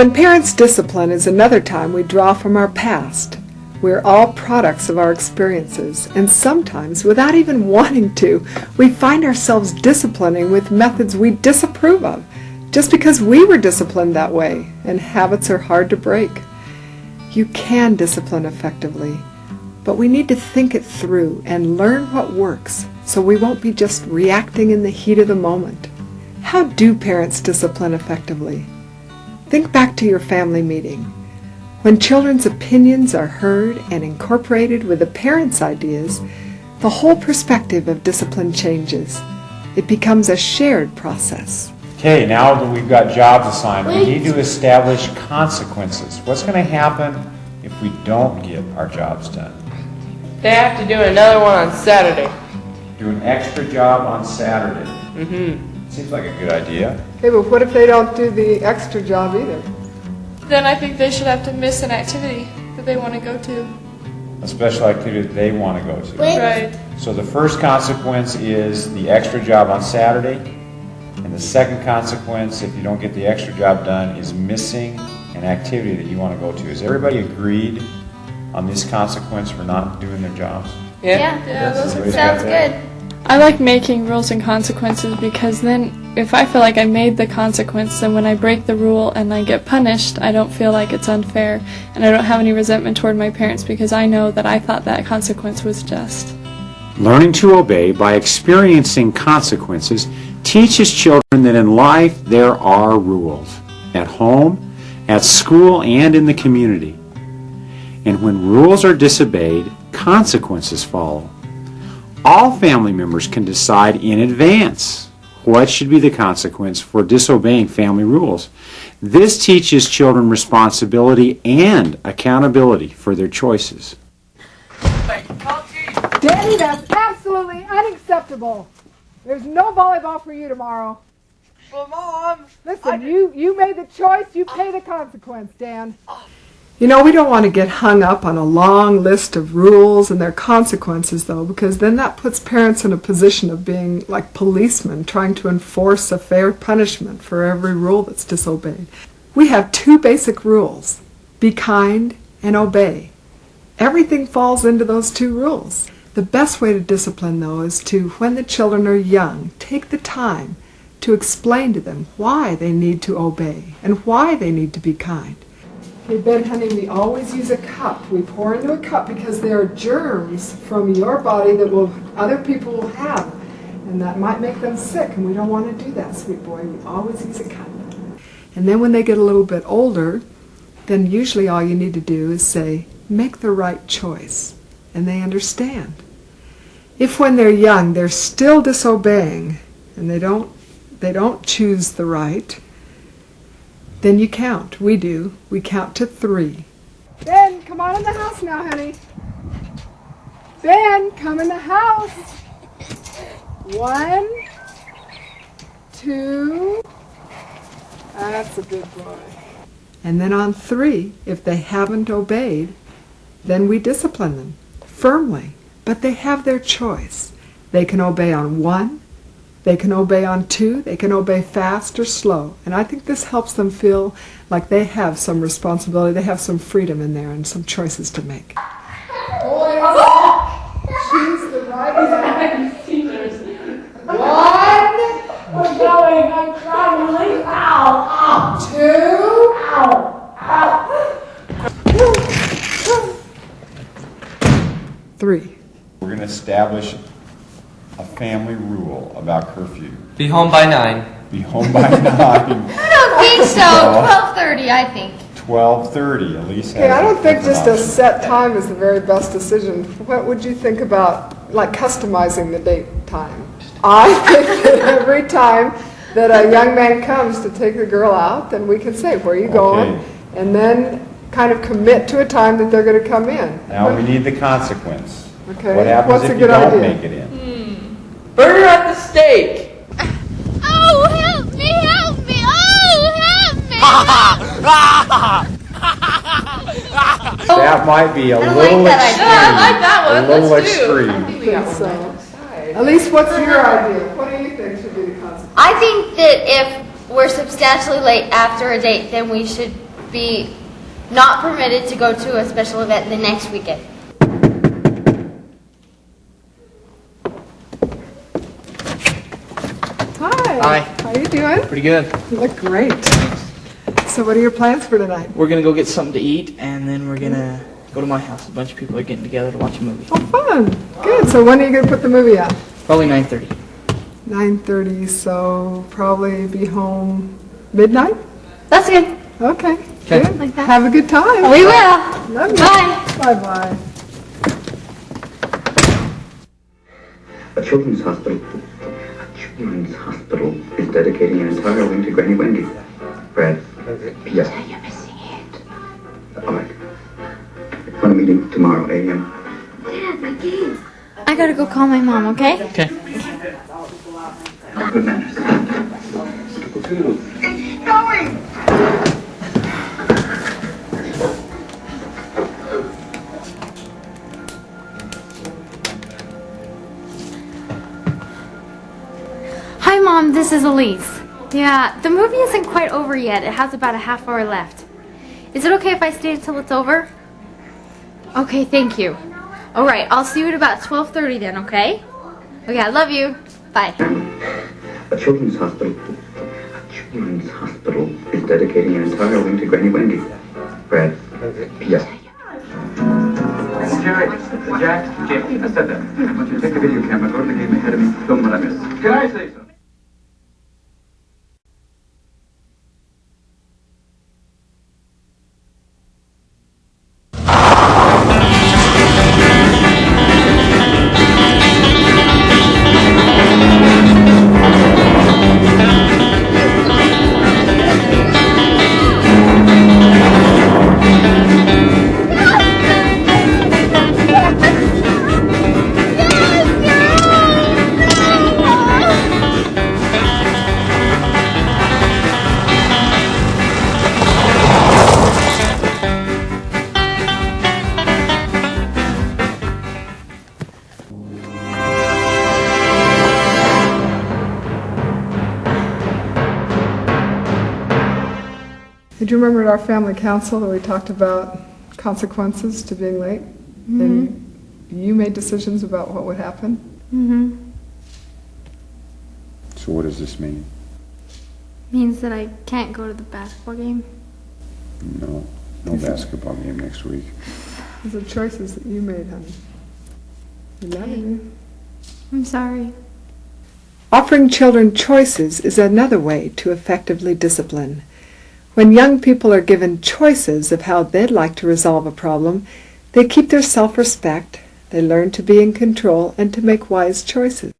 When parents discipline is another time we draw from our past. We're all products of our experiences, and sometimes, without even wanting to, we find ourselves disciplining with methods we disapprove of, just because we were disciplined that way, and habits are hard to break. You can discipline effectively, but we need to think it through and learn what works, so we won't be just reacting in the heat of the moment. How do parents discipline effectively? Think back to your family meeting. When children's opinions are heard and incorporated with the parents' ideas, the whole perspective of discipline changes. It becomes a shared process. Okay, now that we've got jobs assigned, we need to establish consequences. What's going to happen if we don't get our jobs done? They have to do another one on Saturday. Do an extra job on Saturday. Seems like a good idea. Okay, but what if they don't do the extra job either? Then I think they should have to miss an activity that they want to go to. A special activity that they want to go to. Right. So the first consequence is the extra job on Saturday, and the second consequence, if you don't get the extra job done, is missing an activity that you want to go to. Is everybody agreed on this consequence for not doing their jobs? Yeah, those Sounds good. I like making rules and consequences because then if I feel like I made the consequence, then when I break the rule and I get punished, I don't feel like it's unfair, and I don't have any resentment toward my parents because I know that I thought that consequence was just. Learning to obey by experiencing consequences teaches children that in life there are rules, at home, at school, and in the community. And when rules are disobeyed, consequences follow. All family members can decide in advance what should be the consequence for disobeying family rules. This teaches children responsibility and accountability for their choices. Danny, that's absolutely unacceptable. There's no volleyball for you tomorrow. Well, Mom... Listen, you made the choice, you pay the consequence, Dan. You know, we don't want to get hung up on a long list of rules and their consequences, though, because then that puts parents in a position of being like policemen trying to enforce a fair punishment for every rule that's disobeyed. We have two basic rules: be kind and obey. Everything falls into those two rules. The best way to discipline, though, is to, when the children are young, take the time to explain to them why they need to obey and why they need to be kind. Okay, Ben, honey, we always use a cup. We pour into a cup because there are germs from your body that other people will have, and that might make them sick, and we don't want to do that, sweet boy. We always use a cup. And then when they get a little bit older, then usually all you need to do is say, make the right choice, and they understand. If when they're young they're still disobeying and they don't choose the right, then you count. We do. We count to 3. Ben, come on in the house now, honey. Ben, come in the house. 1, 2. That's a good boy. And then on 3, if they haven't obeyed, then we discipline them firmly. But they have their choice. They can obey on 1, they can obey on 2, they can obey fast or slow. And I think this helps them feel like they have some responsibility, they have some freedom in there and some choices to make. Boys, choose the right hand. 1. I'm going. I'm trying to leave. Ow! Ow! 2. Ow! 3. We're going to establish a family rule about curfew. Be home by 9. Be home by 9. I don't think so. 12:30, I think. 12:30, Elise. Okay, I don't think just a set time is the very best decision. What would you think about, like, customizing the date time? I think that every time that a young man comes to take the girl out, then we can say, where are you going? Okay. And then kind of commit to a time that they're going to come in. Now we need the consequence. Okay. What happens What's a if you good don't idea? make it in? Burger at the stake! Oh, help me! Help me! Oh, help me! That might be a little extreme. I like that one. A little Let's do. extreme. So, Elise, what's your idea? What do you think should be the consequence? I think that if we're substantially late after a date, then we should be not permitted to go to a special event the next weekend. Hi. Hi. How you doing? Pretty good. You look great. So what are your plans for tonight? We're gonna go get something to eat, and then we're gonna go to my house. A bunch of people are getting together to watch a movie. Oh, fun. Good. So when are you going to put the movie on? Probably 9:30. 9:30, so probably be home midnight? That's good. Okay. Okay. Good. Like that. Have a good time. We will. Love you. Bye. Bye-bye. A children's hospital is dedicating an entire wing to Granny Wendy. Brad? Yes. You're missing it. All right. Want a meeting tomorrow, a.m. Dad, my game. I gotta go call my mom, okay? Okay. Good manners. Hi, Mom. This is Elise. Yeah, the movie isn't quite over yet. It has about a half hour left. Is it okay if I stay until it's over? Okay, thank you. All right, I'll see you at about 12:30 then, okay? Okay, I love you. Bye. A children's hospital is dedicating an entire wing to Granny Wendy. Brad? Yes. Jack, Jim, I said that. I want you to take the video camera, go to the game ahead of me, film what I miss. Can I say so? Did you remember at our family council that we talked about consequences to being late? Mm-hmm. And you made decisions about what would happen? Mm-hmm. So what does this mean? Means that I can't go to the basketball game. No basketball game next week. Those are choices that you made, honey. You love it. I'm sorry. Offering children choices is another way to effectively discipline. When young people are given choices of how they'd like to resolve a problem, they keep their self-respect, they learn to be in control and to make wise choices.